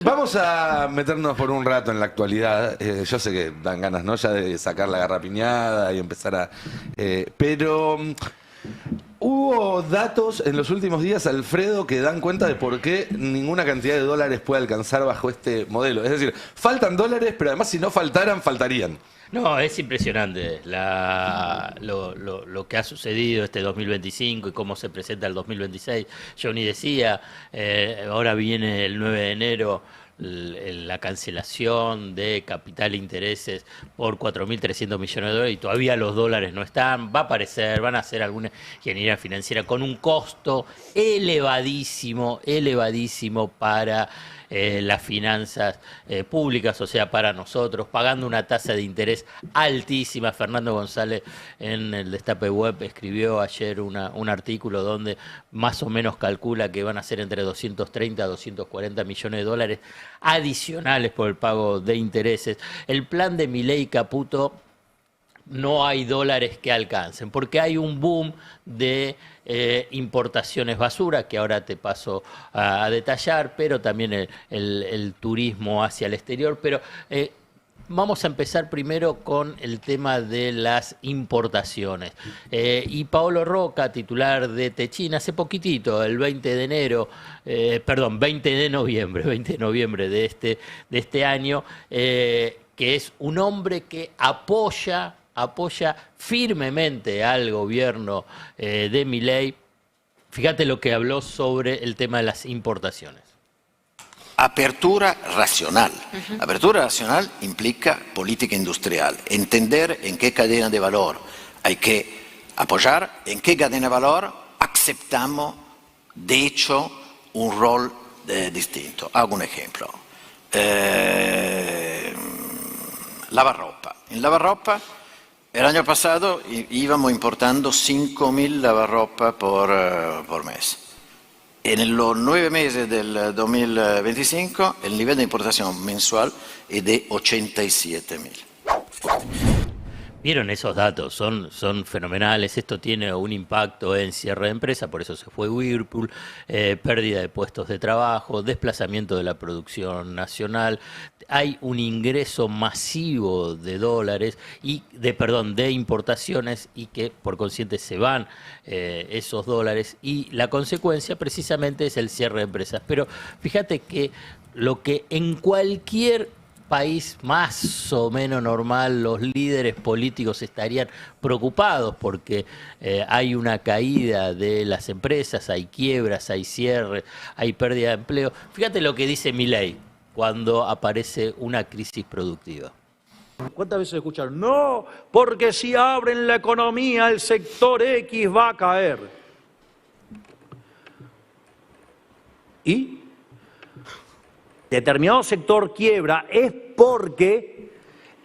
Vamos a meternos por un rato en la actualidad. Yo sé que dan ganas, ¿no? Ya de sacar la garrapiñada y empezar a... pero hubo datos en los últimos días, Alfredo, que dan cuenta de por qué ninguna cantidad de dólares puede alcanzar bajo este modelo. Es decir, faltan dólares, pero además si no faltaran, faltarían. No, es impresionante lo que ha sucedido este 2025 y cómo se presenta el 2026. Johnny decía, ahora viene el 9 de enero la cancelación de capital e intereses por 4.300 millones de dólares y todavía los dólares no están. Va a aparecer, van a hacer alguna ingeniería financiera con un costo elevadísimo, elevadísimo para las finanzas públicas, o sea, para nosotros, pagando una tasa de interés altísima. Fernando González en el Destape Web escribió ayer un artículo donde más o menos calcula que van a ser entre 230 a 240 millones de dólares adicionales por el pago de intereses. El plan de Milei Caputo, no hay dólares que alcancen, porque hay un boom de importaciones basura, que ahora te paso a detallar, pero también el turismo hacia el exterior. Pero vamos a empezar primero con el tema de las importaciones. Y Paolo Roca, titular de Techin, hace poquitito, el 20 de enero, 20 de noviembre de este año, que es un hombre que apoya firmemente al gobierno de Milei. Fíjate lo que habló sobre el tema de las importaciones. Apertura racional. Apertura racional implica política industrial, entender en qué cadena de valor hay que apoyar, en qué cadena de valor aceptamos, de hecho, un rol distinto. Hago un ejemplo. Lavarropa. En lavarropa, el año pasado íbamos importando 5.000 lavarropa por mes. En los 9 meses del 2025 el nivel de importación mensual es de 87.000. Vieron esos datos, son fenomenales. Esto tiene un impacto en cierre de empresa, por eso se fue Whirlpool, pérdida de puestos de trabajo, desplazamiento de la producción nacional. Hay un ingreso masivo de dólares y de importaciones, y que por consiguiente se van esos dólares, y la consecuencia precisamente es el cierre de empresas. Pero fíjate que lo que en cualquier país más o menos normal los líderes políticos estarían preocupados porque hay una caída de las empresas, hay quiebras, hay cierre, hay pérdida de empleo. Fíjate lo que dice Milei cuando aparece una crisis productiva. ¿Cuántas veces escucharon? No, porque si abren la economía el sector X va a caer. ¿Y? Determinado sector quiebra es porque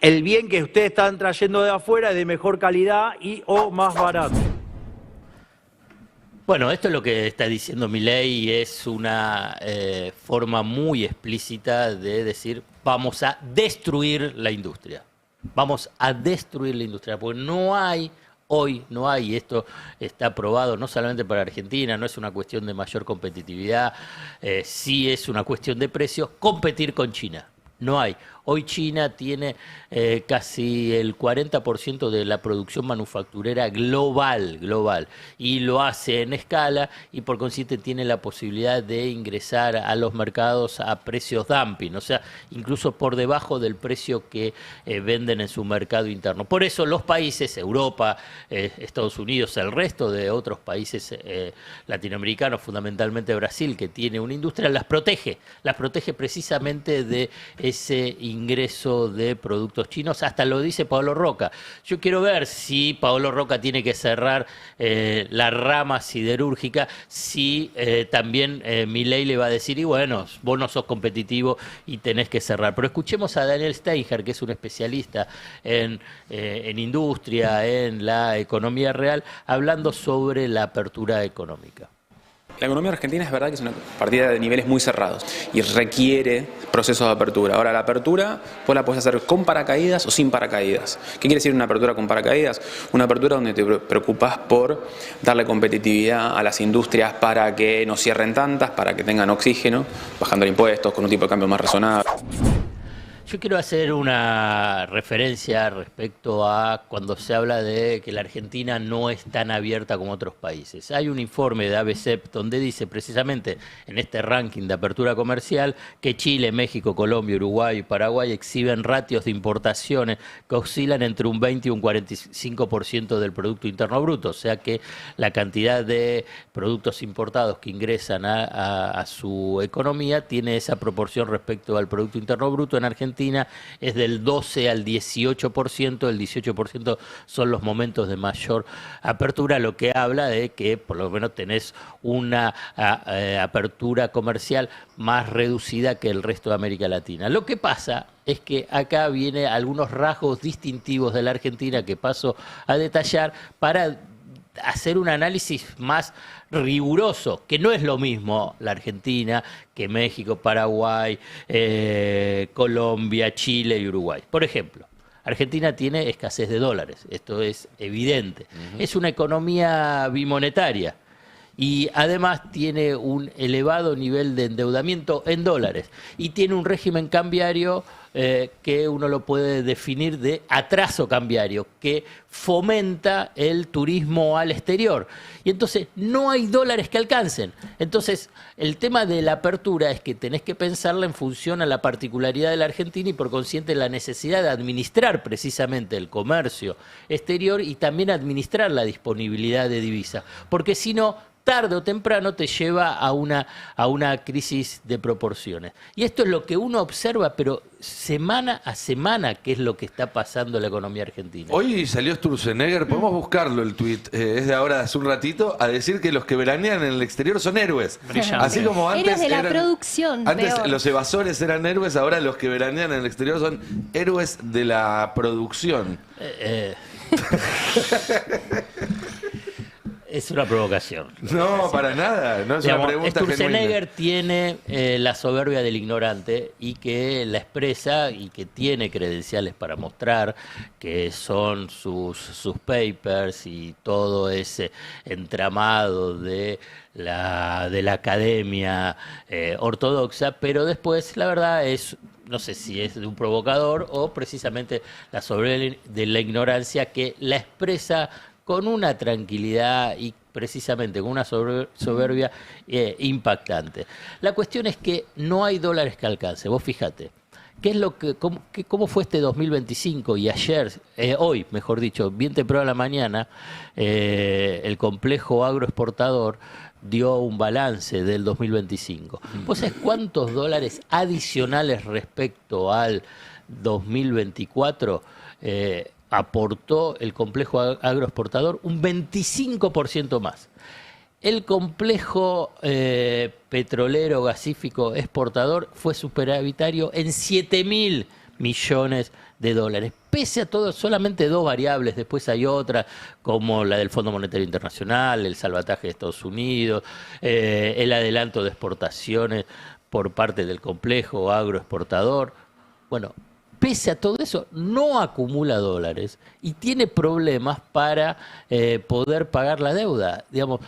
el bien que ustedes están trayendo de afuera es de mejor calidad y o más barato. Bueno, esto es lo que está diciendo Milei y es una forma muy explícita de decir vamos a destruir la industria. Vamos a destruir la industria, porque hoy no hay, y esto está probado no solamente para Argentina, no es una cuestión de mayor competitividad, sí es una cuestión de precios, competir con China. No hay. Hoy China tiene casi el 40% de la producción manufacturera global, y lo hace en escala, y por consiguiente tiene la posibilidad de ingresar a los mercados a precios dumping, o sea, incluso por debajo del precio que venden en su mercado interno. Por eso los países, Europa, Estados Unidos, el resto de otros países latinoamericanos, fundamentalmente Brasil, que tiene una industria, las protege precisamente de ese ingreso de productos chinos. Hasta lo dice Paolo Roca. Yo quiero ver si Paolo Roca tiene que cerrar la rama siderúrgica, si también Milei le va a decir, y bueno, vos no sos competitivo y tenés que cerrar. Pero escuchemos a Daniel Steiger, que es un especialista en industria, en la economía real, hablando sobre la apertura económica. La economía argentina es verdad que es una partida de niveles muy cerrados y requiere procesos de apertura. Ahora, la apertura vos la podés hacer con paracaídas o sin paracaídas. ¿Qué quiere decir una apertura con paracaídas? Una apertura donde te preocupás por darle competitividad a las industrias para que no cierren tantas, para que tengan oxígeno, bajando impuestos, con un tipo de cambio más razonable. Yo quiero hacer una referencia respecto a cuando se habla de que la Argentina no es tan abierta como otros países. Hay un informe de ABCEP donde dice precisamente en este ranking de apertura comercial que Chile, México, Colombia, Uruguay y Paraguay exhiben ratios de importaciones que oscilan entre un 20 y un 45% del Producto Interno Bruto. O sea que la cantidad de productos importados que ingresan a su economía tiene esa proporción respecto al Producto Interno Bruto. En Argentina es del 12 al 18%, el 18% son los momentos de mayor apertura, lo que habla de que por lo menos tenés una apertura comercial más reducida que el resto de América Latina. Lo que pasa es que acá vienen algunos rasgos distintivos de la Argentina que paso a detallar para hacer un análisis más riguroso, que no es lo mismo la Argentina que México, Paraguay, Colombia, Chile y Uruguay. Por ejemplo, Argentina tiene escasez de dólares, esto es evidente. Es una economía bimonetaria y además tiene un elevado nivel de endeudamiento en dólares y tiene un régimen cambiario que uno lo puede definir de atraso cambiario, que fomenta el turismo al exterior. Y entonces no hay dólares que alcancen. Entonces el tema de la apertura es que tenés que pensarla en función a la particularidad de la Argentina y por consiguiente la necesidad de administrar precisamente el comercio exterior y también administrar la disponibilidad de divisa. Porque si no, tarde o temprano te lleva a una crisis de proporciones. Y esto es lo que uno observa, pero semana a semana, qué es lo que está pasando en la economía argentina. Hoy salió Sturzenegger, podemos buscarlo el tuit, es de ahora, de hace un ratito, a decir que los que veranean en el exterior son héroes. Brillante. Así como antes Héroes de la producción, antes peor. los evasores eran héroes, ahora los que veranean en el exterior son héroes de la producción. Es una provocación. No, para nada, no es Digamos, una pregunta Sturzenegger genuina. tiene la soberbia del ignorante y que la expresa y que tiene credenciales para mostrar que son sus papers y todo ese entramado de la academia ortodoxa, pero después la verdad es, no sé si es de un provocador o precisamente la soberbia de la ignorancia que la expresa con una tranquilidad y precisamente con una soberbia impactante. La cuestión es que no hay dólares que alcance. Vos fíjate, ¿cómo fue este 2025? Y ayer, hoy, mejor dicho, bien temprano a la mañana, el complejo agroexportador dio un balance del 2025. ¿Vos sabés cuántos dólares adicionales respecto al 2024 aportó el complejo agroexportador? Un 25% más. El complejo petrolero gasífico exportador fue superavitario en 7.000 millones de dólares. Pese a todo, solamente dos variables, después hay otras, como la del Fondo Monetario Internacional, el salvataje de Estados Unidos, el adelanto de exportaciones por parte del complejo agroexportador. Bueno, pese a todo eso, no acumula dólares y tiene problemas para poder pagar la deuda. Digamos,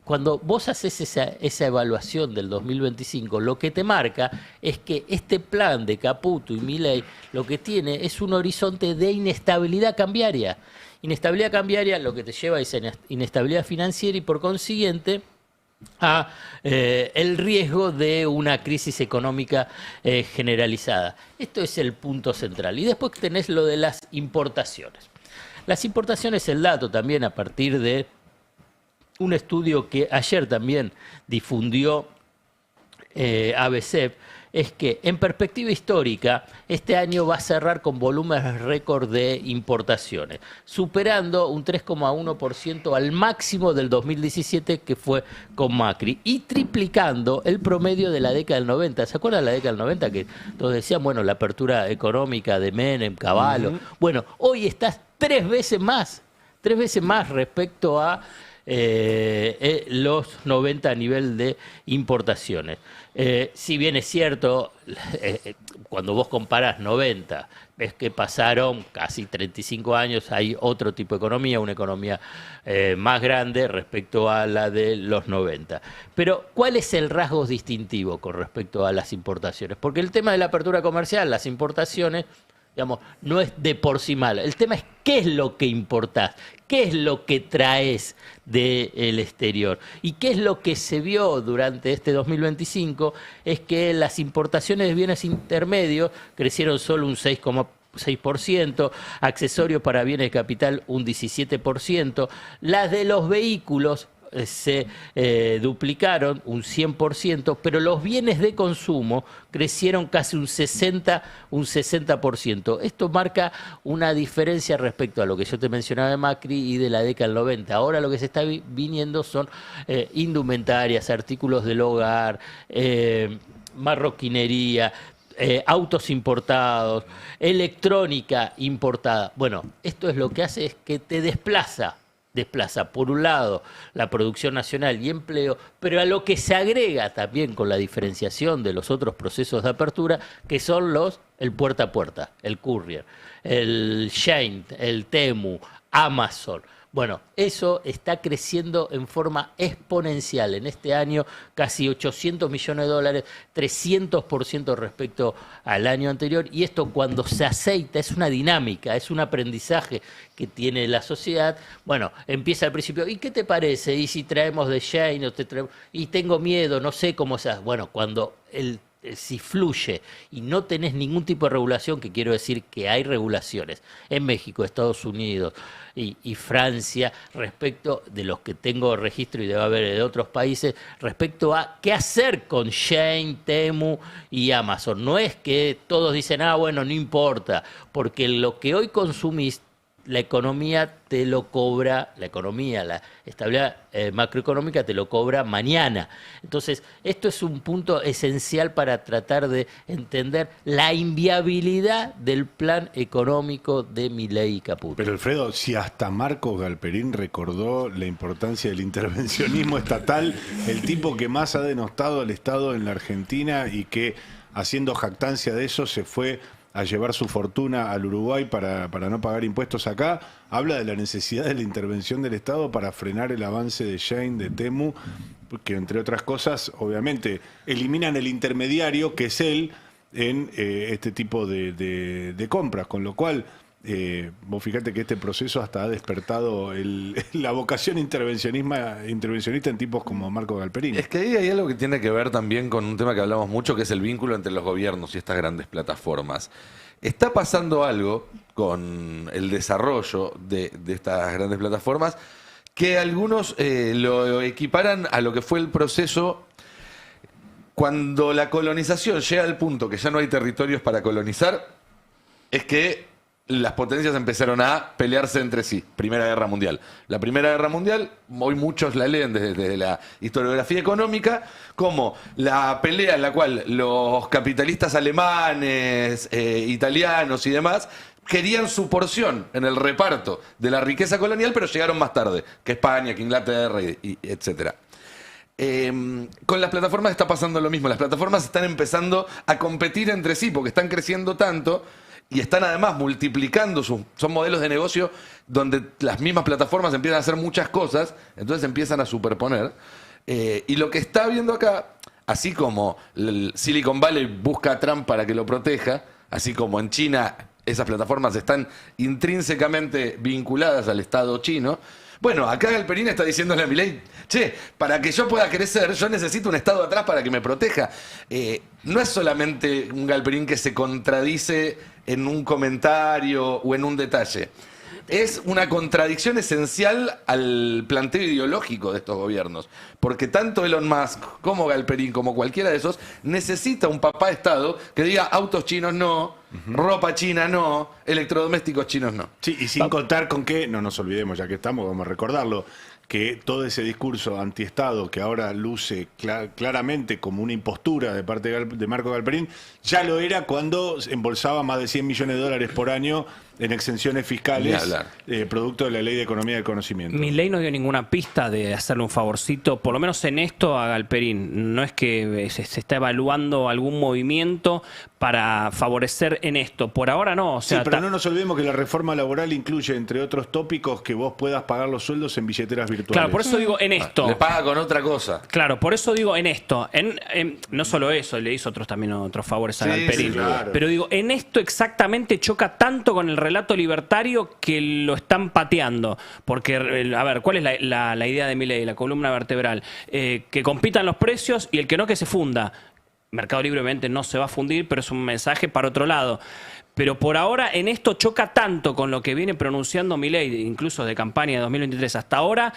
cuando vos haces esa evaluación del 2025, lo que te marca es que este plan de Caputo y Milei lo que tiene es un horizonte de inestabilidad cambiaria. Inestabilidad cambiaria lo que te lleva es inestabilidad financiera y por consiguiente a el riesgo de una crisis económica generalizada. Esto es el punto central. Y después tenés lo de las importaciones. Las importaciones, el dato también a partir de un estudio que ayer también difundió ABCEP, es que en perspectiva histórica este año va a cerrar con volúmenes récord de importaciones, superando un 3,1% al máximo del 2017 que fue con Macri y triplicando el promedio de la década del 90. ¿Se acuerdan de la década del 90 que todos decían, bueno, la apertura económica de Menem, Cavallo? Bueno, hoy estás tres veces más respecto a los 90 a nivel de importaciones. Si bien es cierto, cuando vos comparás 90, ves que pasaron casi 35 años, hay otro tipo de economía, una economía más grande respecto a la de los 90. Pero, ¿cuál es el rasgo distintivo con respecto a las importaciones? Porque el tema de la apertura comercial, las importaciones, digamos, no es de por sí mal. El tema es qué es lo que importás, qué es lo que traes del exterior. Y qué es lo que se vio durante este 2025, es que las importaciones de bienes intermedios crecieron solo un 6,6%, accesorios para bienes de capital un 17%, las de los vehículos se duplicaron un 100%, pero los bienes de consumo crecieron casi un 60%. Esto marca una diferencia respecto a lo que yo te mencionaba de Macri y de la década del 90. Ahora lo que se está viniendo son indumentarias, artículos del hogar, marroquinería, autos importados, electrónica importada. Bueno, esto es lo que hace es que te desplaza por un lado la producción nacional y empleo, pero a lo que se agrega también con la diferenciación de los otros procesos de apertura, que son el puerta a puerta, el courier, el Shein, el Temu, Amazon. Bueno, eso está creciendo en forma exponencial. En este año casi 800 millones de dólares, 300% respecto al año anterior. Y esto cuando se aceita es una dinámica, es un aprendizaje que tiene la sociedad. Bueno, empieza al principio, ¿y qué te parece? ¿Y si traemos de Shein o te traemos? Y tengo miedo, no sé cómo se hace. Bueno, cuando si fluye y no tenés ningún tipo de regulación, que quiero decir que hay regulaciones en México, Estados Unidos y Francia, respecto de los que tengo registro y debe haber de otros países, respecto a qué hacer con Shein, Temu y Amazon. No es que todos dicen, bueno, no importa, porque lo que hoy consumís, la economía te lo cobra, la estabilidad macroeconómica te lo cobra mañana. Entonces, esto es un punto esencial para tratar de entender la inviabilidad del plan económico de Milei y Caputo. Pero Alfredo, si hasta Marcos Galperín recordó la importancia del intervencionismo estatal, el tipo que más ha denostado al Estado en la Argentina y que, haciendo jactancia de eso, se fue a llevar su fortuna al Uruguay para no pagar impuestos acá, habla de la necesidad de la intervención del Estado para frenar el avance de Shein, de Temu, que entre otras cosas, obviamente, eliminan el intermediario, que es él, en este tipo de compras, con lo cual vos fíjate que este proceso hasta ha despertado la vocación intervencionista en tipos como Marco Galperín. Es que ahí hay algo que tiene que ver también con un tema que hablamos mucho, que es el vínculo entre los gobiernos y estas grandes plataformas. Está pasando algo con el desarrollo de estas grandes plataformas que algunos lo equiparan a lo que fue el proceso cuando la colonización llega al punto que ya no hay territorios para colonizar, es que las potencias empezaron a pelearse entre sí. Primera Guerra Mundial. La Primera Guerra Mundial, hoy muchos la leen desde la historiografía económica, como la pelea en la cual los capitalistas alemanes, italianos y demás querían su porción en el reparto de la riqueza colonial, pero llegaron más tarde que España, que Inglaterra, y etcétera. Con las plataformas está pasando lo mismo. Las plataformas están empezando a competir entre sí porque están creciendo tanto y están además multiplicando son modelos de negocio donde las mismas plataformas empiezan a hacer muchas cosas, entonces empiezan a superponer. Y lo que está viendo acá, así como el Silicon Valley busca a Trump para que lo proteja, así como en China esas plataformas están intrínsecamente vinculadas al Estado chino, bueno, acá Galperín está diciéndole a Milei, che, para que yo pueda crecer, yo necesito un Estado atrás para que me proteja. No es solamente un Galperín que se contradice en un comentario o en un detalle. Es una contradicción esencial al planteo ideológico de estos gobiernos. Porque tanto Elon Musk como Galperín, como cualquiera de esos, necesita un papá Estado que diga autos chinos no, ropa china no, electrodomésticos chinos no. Sí, y sin contar con que, no nos olvidemos, ya que estamos, vamos a recordarlo, que todo ese discurso antiestado que ahora luce claramente como una impostura de parte de Marco Galperín, ya lo era cuando embolsaba más de 100 millones de dólares por año en exenciones fiscales, producto de la Ley de Economía del Conocimiento. Milei no dio ninguna pista de hacerle un favorcito, por lo menos en esto, a Galperín. No es que se está evaluando algún movimiento para favorecer en esto. Por ahora no. O sea, sí, pero no nos olvidemos que la reforma laboral incluye, entre otros tópicos, que vos puedas pagar los sueldos en billeteras virtuales. Claro, por eso digo en esto. Le paga con otra cosa. Claro, por eso digo en esto. No solo eso, le hizo también otros favores a Galperín. Sí, claro. Pero digo, en esto exactamente choca tanto con el relato libertario que lo están pateando. Porque, a ver, ¿cuál es la idea de Milei, la columna vertebral? Que compitan los precios y el que no, que se funda. Mercado Libre obviamente no se va a fundir, pero es un mensaje para otro lado. Pero por ahora en esto choca tanto con lo que viene pronunciando Milei, incluso de campaña de 2023 hasta ahora,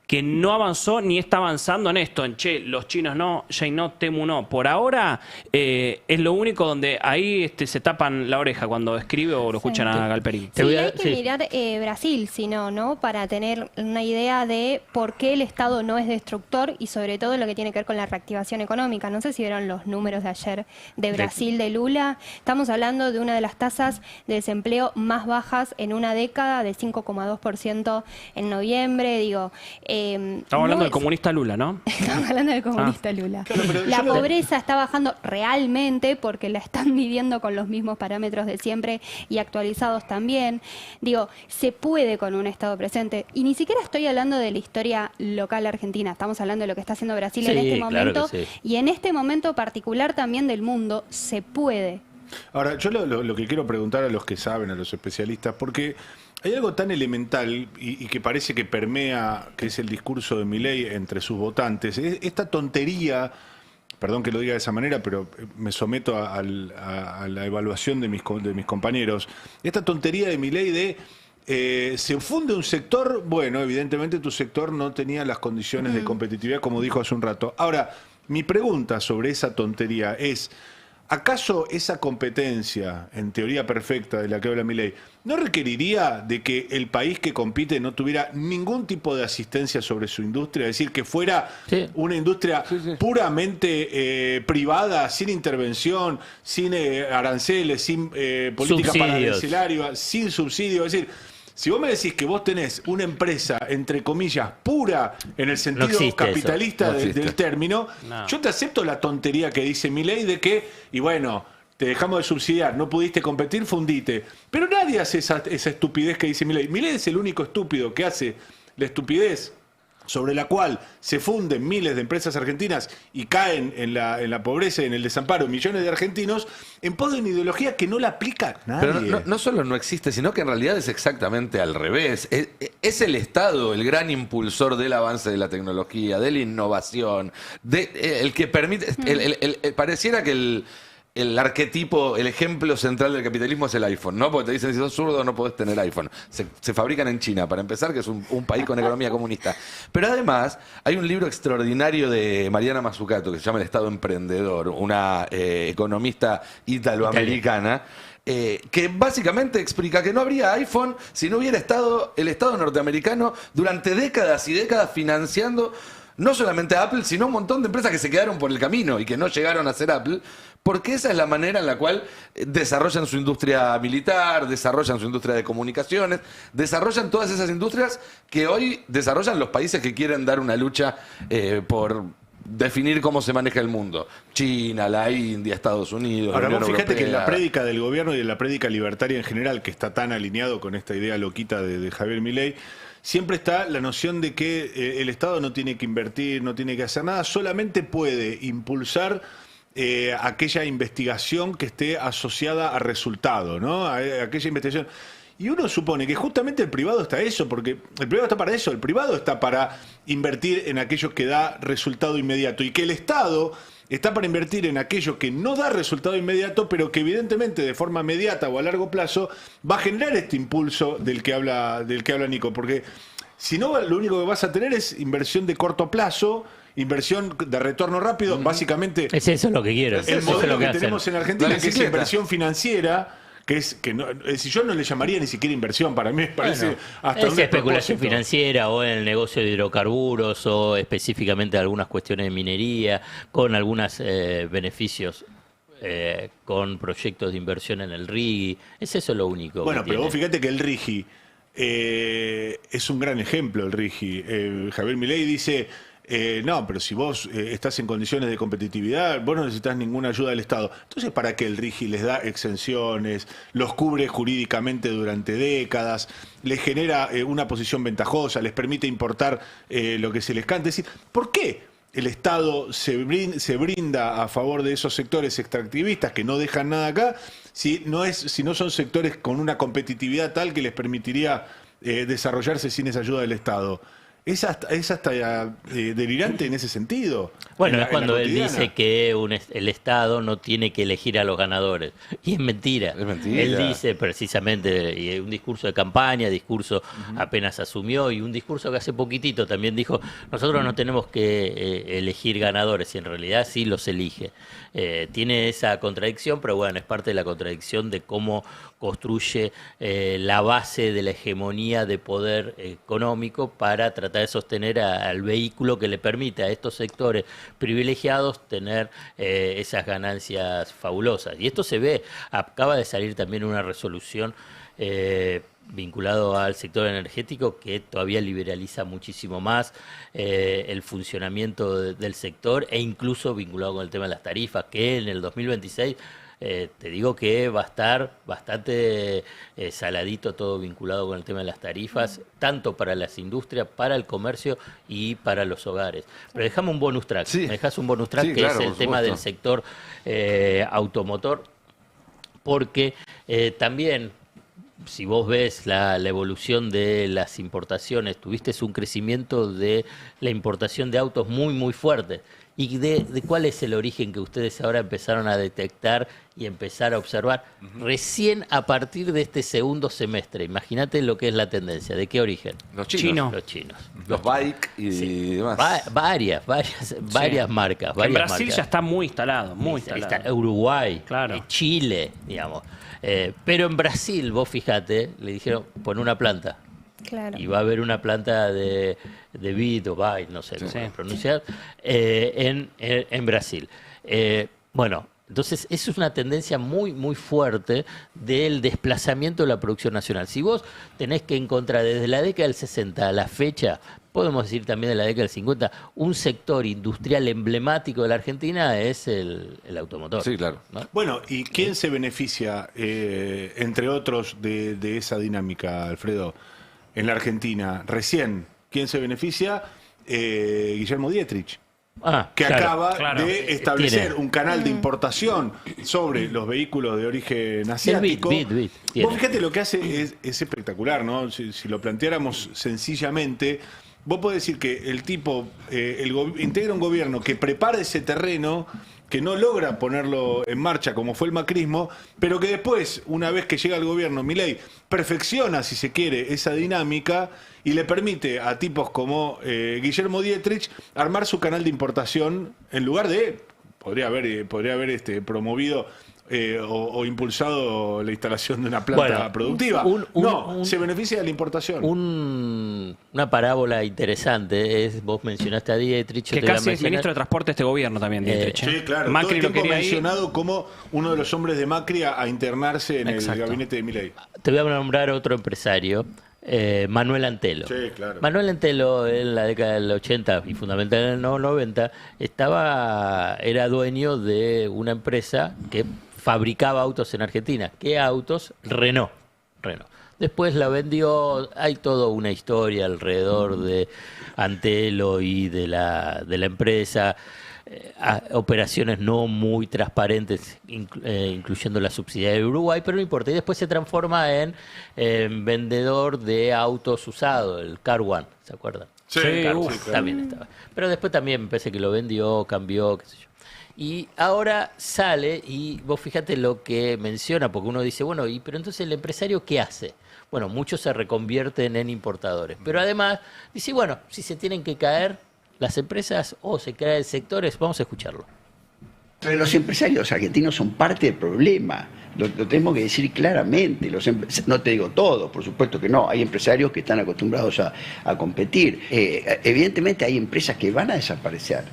que no avanzó ni está avanzando en esto, en los chinos no, Jay no, Temu no. Por ahora es lo único donde ahí se tapan la oreja cuando escribe o lo escuchan a Galperín. Sí, hay que mirar Brasil, si no, ¿no? Para tener una idea de por qué el Estado no es destructor y sobre todo lo que tiene que ver con la reactivación económica. No sé si vieron los números de ayer de Brasil, de Lula. Estamos hablando de una de las tasas de desempleo más bajas en una década, de 5,2% en noviembre, digo... Estamos hablando del comunista Lula, ¿no? Estamos hablando del comunista Lula. Claro, la pobreza está bajando realmente porque la están midiendo con los mismos parámetros de siempre y actualizados también. Digo, se puede con un Estado presente. Y ni siquiera estoy hablando de la historia local argentina. Estamos hablando de lo que está haciendo Brasil en este momento. Claro, y en este momento particular también del mundo, se puede. Ahora, yo lo que quiero preguntar a los que saben, a los especialistas, porque hay algo tan elemental y que parece que permea, que es el discurso de Milei entre sus votantes. Esta tontería, perdón que lo diga de esa manera, pero me someto a la evaluación de mis compañeros, esta tontería de Milei de... se funde un sector, bueno, evidentemente tu sector no tenía las condiciones de competitividad, como dijo hace un rato. Ahora, mi pregunta sobre esa tontería es... ¿Acaso esa competencia, en teoría perfecta de la que habla Milei, no requeriría de que el país que compite no tuviera ningún tipo de asistencia sobre su industria? Es decir, que fuera una industria puramente privada, sin intervención, sin aranceles, sin política arancelaria, sin subsidio. Es decir, si vos me decís que vos tenés una empresa, entre comillas, pura en el sentido capitalista del término, yo te acepto la tontería que dice Milei de que, y bueno, te dejamos de subsidiar, no pudiste competir, fundite. Pero nadie hace esa estupidez que dice Milei. Milei es el único estúpido que hace la estupidez sobre la cual se funden miles de empresas argentinas y caen en la pobreza y en el desamparo millones de argentinos en pos de una ideología que no la aplica nadie. Pero no solo no existe, sino que en realidad es exactamente al revés. Es el Estado el gran impulsor del avance de la tecnología, de la innovación, el que permite... pareciera que el arquetipo, el ejemplo central del capitalismo es el iPhone, ¿no? Porque te dicen, si sos zurdo no podés tener iPhone. Se fabrican en China, para empezar, que es un país con economía comunista. Pero además, hay un libro extraordinario de Mariana Mazzucato que se llama El Estado Emprendedor, una economista italoamericana, que básicamente explica que no habría iPhone si no hubiera estado el Estado norteamericano durante décadas y décadas financiando no solamente a Apple, sino un montón de empresas que se quedaron por el camino y que no llegaron a ser Apple, porque esa es la manera en la cual desarrollan su industria militar, desarrollan su industria de comunicaciones, desarrollan todas esas industrias que hoy desarrollan los países que quieren dar una lucha por definir cómo se maneja el mundo. China, la India, Estados Unidos, Ahora, la Unión vos fíjate Europea. que en la prédica del gobierno y en la prédica libertaria en general, que está tan alineado con esta idea loquita de Javier Milei, siempre está la noción de que el Estado no tiene que invertir, no tiene que hacer nada, solamente puede impulsar aquella investigación que esté asociada a resultado, ¿no? Aquella investigación. Y uno supone que justamente el privado está eso, porque el privado está para eso, el privado está para invertir en aquello que da resultado inmediato y que el Estado está para invertir en aquello que no da resultado inmediato, pero que evidentemente de forma inmediata o a largo plazo va a generar este impulso del que habla Nico, porque si no, lo único que vas a tener es inversión de corto plazo, inversión de retorno rápido, básicamente Es eso lo que quiero. el modelo que tenemos en Argentina, que es inversión financiera, que no, si yo no le llamaría ni siquiera inversión, para mí me parece Bueno, hasta es un especulación despropósito. financiera o en el negocio de hidrocarburos o específicamente algunas cuestiones de minería con algunos beneficios con proyectos de inversión en el RIGI. Es eso lo único. Bueno, que pero vos tiene. fíjate que el RIGI es un gran ejemplo, el RIGI. Javier Milei dice, no, pero si vos estás en condiciones de competitividad, vos no necesitas ninguna ayuda del Estado. Entonces, ¿para qué el RIGI les da exenciones, los cubre jurídicamente durante décadas, les genera una posición ventajosa, les permite importar lo que se les cante? Es decir, ¿por qué el Estado se brinda a favor de esos sectores extractivistas que no dejan nada acá, si no son sectores con una competitividad tal que les permitiría desarrollarse sin esa ayuda del Estado? Es hasta delirante en ese sentido. Bueno, en es cuando la él cotidiana. dice que el Estado no tiene que elegir a los ganadores. Y es mentira. Es mentira. Él dice precisamente, y un discurso de campaña, discurso apenas asumió, y un discurso que hace poquitito también dijo, nosotros no tenemos que elegir ganadores, y en realidad sí los elige. Tiene esa contradicción, pero bueno, es parte de la contradicción de cómo construye la base de la hegemonía de poder económico para tratar de sostener al vehículo que le permite a estos sectores privilegiados tener esas ganancias fabulosas. Y esto se ve, acaba de salir también una resolución vinculado al sector energético que todavía liberaliza muchísimo más el funcionamiento del sector e incluso vinculado con el tema de las tarifas, que en el 2026 te digo que va a estar bastante saladito todo vinculado con el tema de las tarifas, tanto para las industrias, para el comercio y para los hogares. Pero dejame un bonus track, Sí. me dejás un bonus track Sí, que claro, es el por tema del supuesto. sector automotor, porque también si vos ves la evolución de las importaciones, tuviste un crecimiento de la importación de autos muy, muy fuerte. ¿Y de cuál es el origen que ustedes ahora empezaron a detectar y empezar a observar? Recién a partir de este segundo semestre. Imagínate lo que es la tendencia. ¿De qué origen? Los chinos. Chino. Los chinos. Los bike y demás. Varias marcas. Que en Varias Brasil marcas. ya está muy instalado, muy instalado. Está Uruguay, Claro. Chile, digamos. Pero en Brasil, vos fijate, le dijeron, pon una planta. Claro. Y va a haber una planta de vid o bite, no sé cómo Sí. pronunciar, en Brasil. Bueno, entonces eso es una tendencia muy, muy fuerte del desplazamiento de la producción nacional. Si vos tenés que encontrar desde la década del 60 a la fecha, podemos decir también de la década del 50, un sector industrial emblemático de la Argentina es el automotor. Sí, claro. ¿no? Bueno, ¿y quién se beneficia, entre otros, de esa dinámica, Alfredo, en la Argentina? Recién, ¿quién se beneficia? Guillermo Dietrich, que Claro. acaba de establecer Tiene. un canal de importación sobre los vehículos de origen asiático. BID, Vos tiene. fíjate, lo que hace es espectacular, ¿no? Si lo planteáramos sencillamente, vos podés decir que el tipo integra un gobierno que prepara ese terreno, que no logra ponerlo en marcha como fue el macrismo, pero que después, una vez que llega al gobierno, Milei perfecciona, si se quiere, esa dinámica y le permite a tipos como Guillermo Dietrich armar su canal de importación en lugar de, podría haber promovido o impulsado la instalación de una planta Bueno, productiva. Se beneficia de la importación. Una parábola interesante es, vos mencionaste a Dietrich. Que casi es ministro de Transporte de este gobierno también, Dietrich. Sí, claro. Macri Todo lo el tiempo quería ahí. mencionado como uno de los hombres de Macri a internarse en Exacto. el gabinete de Milei. Te voy a nombrar otro empresario, Manuel Antelo. Sí, claro. Manuel Antelo en la década del 80 y fundamentalmente en los 90 era dueño de una empresa que fabricaba autos en Argentina. ¿Qué autos? Renault. Después la vendió, hay toda una historia alrededor de Antelo y de la empresa, operaciones no muy transparentes, incluyendo la subsidiaria de Uruguay, pero no importa. Y después se transforma en vendedor de autos usados, el Car One, ¿se acuerdan? Sí, Car uf, One, claro. también estaba. Pero después también me parece que lo vendió, cambió, qué sé yo. Y ahora sale, y vos fíjate lo que menciona, porque uno dice, bueno, pero entonces el empresario, ¿qué hace? Bueno, muchos se reconvierten en importadores. Pero además, dice, bueno, si se tienen que caer las empresas o se caen sectores, vamos a escucharlo. Los empresarios argentinos son parte del problema. Lo tenemos que decir claramente. No te digo todo, por supuesto que no. Hay empresarios que están acostumbrados a competir. Evidentemente hay empresas que van a desaparecer,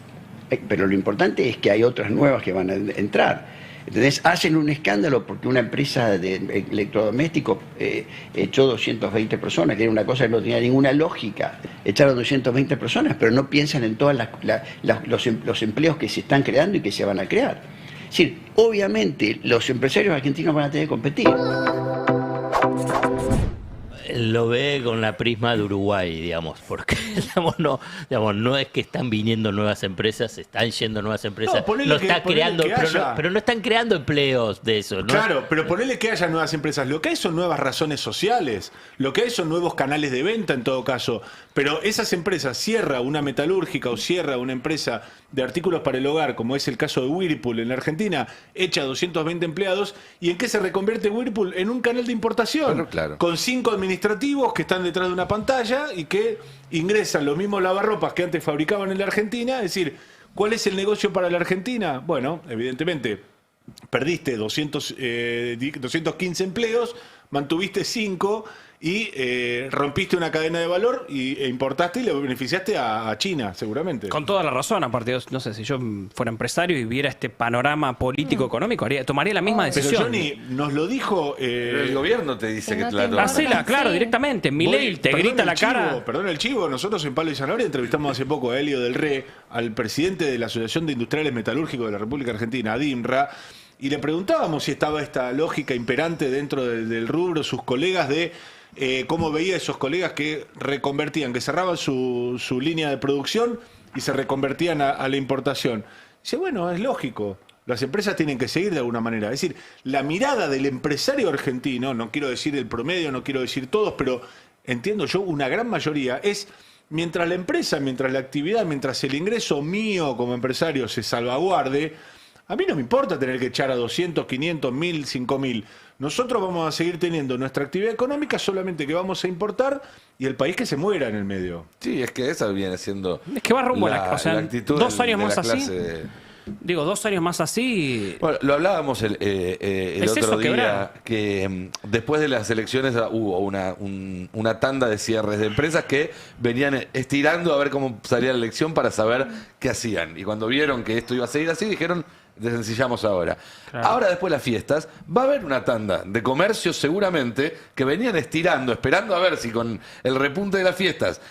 pero lo importante es que hay otras nuevas que van a entrar. Entonces hacen un escándalo porque una empresa de electrodomésticos echó 220 personas, que era una cosa que no tenía ninguna lógica. Echaron 220 personas, pero no piensan en todos los empleos que se están creando y que se van a crear. Es decir, obviamente los empresarios argentinos van a tener que competir. Lo ve con la prisma de Uruguay, digamos, porque no es que están viniendo nuevas empresas, están yendo nuevas empresas, pero no están creando empleos de eso, ¿no? Claro, pero ponele que haya nuevas empresas. Lo que hay son nuevas razones sociales, lo que hay son nuevos canales de venta en todo caso. Pero esas empresas, cierra una metalúrgica o cierra una empresa de artículos para el hogar, como es el caso de Whirlpool en la Argentina, echa 220 empleados, ¿y en qué se reconvierte Whirlpool? En un canal de importación, claro. Con 5 administrativos que están detrás de una pantalla y que ingresan los mismos lavarropas que antes fabricaban en la Argentina. Es decir, ¿cuál es el negocio para la Argentina? Bueno, evidentemente, perdiste 215 empleos, mantuviste 5 y rompiste una cadena de valor e importaste y le beneficiaste a China, seguramente. Con toda la razón, aparte, no sé, si yo fuera empresario y viera este panorama político-económico, tomaría la misma decisión. Pero Johnny, nos lo dijo... el gobierno te dice que te la tomas. Hacela, claro, directamente. Milei te grita la cara. Perdón el chivo, nosotros en Palo y Zanahoria entrevistamos hace poco a Helio del Re, al presidente de la Asociación de Industriales Metalúrgicos de la República Argentina, ADIMRA, y le preguntábamos si estaba esta lógica imperante dentro del rubro, sus colegas de... cómo veía esos colegas que reconvertían, que cerraban su línea de producción y se reconvertían a la importación. Dice, bueno, es lógico, las empresas tienen que seguir de alguna manera. Es decir, la mirada del empresario argentino, no quiero decir el promedio, no quiero decir todos, pero entiendo yo, una gran mayoría, es mientras la empresa, mientras la actividad, mientras el ingreso mío como empresario se salvaguarde, a mí no me importa tener que echar a 200, 500, 1000, 5000. Nosotros vamos a seguir teniendo nuestra actividad económica, solamente que vamos a importar y el país que se muera en el medio. Sí, es que esa viene siendo... Es que va rumbo la actitud 2 años de más la así. clase. Digo, 2 años más así... Bueno, lo hablábamos el otro día, que después de las elecciones hubo una tanda de cierres de empresas que venían estirando a ver cómo salía la elección para saber qué hacían. Y cuando vieron que esto iba a seguir así, dijeron... Desencillamos ahora. Claro. Ahora, después de las fiestas, va a haber una tanda de comercios seguramente que venían estirando, esperando a ver si con el repunte de las fiestas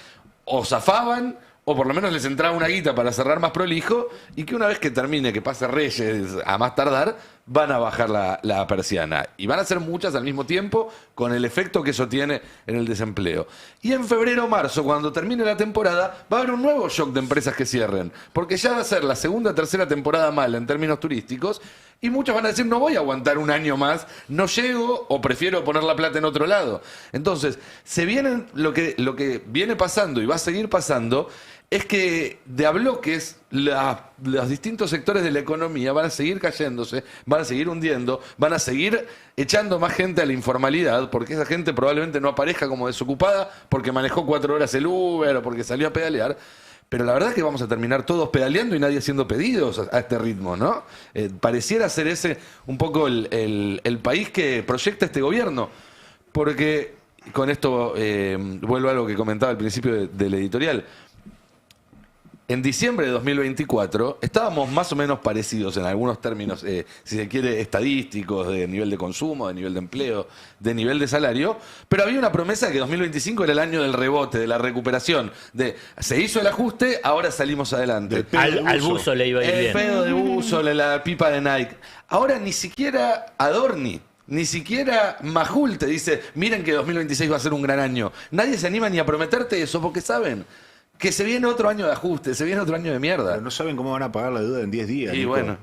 o zafaban o por lo menos les entraba una guita para cerrar más prolijo y que una vez que termine, que pase Reyes a más tardar, van a bajar la persiana. Y van a ser muchas al mismo tiempo con el efecto que eso tiene en el desempleo. Y en febrero o marzo, cuando termine la temporada, va a haber un nuevo shock de empresas que cierren. Porque ya va a ser la segunda o tercera temporada mala en términos turísticos y muchos van a decir, no voy a aguantar un año más, no llego o prefiero poner la plata en otro lado. Entonces, se vienen lo que viene pasando y va a seguir pasando es que de a bloques los distintos sectores de la economía van a seguir cayéndose, van a seguir hundiendo, van a seguir echando más gente a la informalidad, porque esa gente probablemente no aparezca como desocupada porque manejó 4 horas el Uber o porque salió a pedalear. Pero la verdad es que vamos a terminar todos pedaleando y nadie haciendo pedidos a este ritmo, ¿no? Pareciera ser ese un poco el país que proyecta este gobierno. Porque con esto vuelvo a algo que comentaba al principio del editorial. En diciembre de 2024 estábamos más o menos parecidos en algunos términos, si se quiere, estadísticos, de nivel de consumo, de nivel de empleo, de nivel de salario, pero había una promesa de que 2025 era el año del rebote, de la recuperación, de se hizo el ajuste, ahora salimos adelante. Al buzo le iba a ir bien. El pedo de buzo, la pipa de Nike. Ahora ni siquiera Adorni, ni siquiera Majul te dice, miren que 2026 va a ser un gran año. Nadie se anima ni a prometerte eso porque saben que se viene otro año de ajuste, se viene otro año de mierda. Pero no saben cómo van a pagar la deuda en 10 días. Y bueno.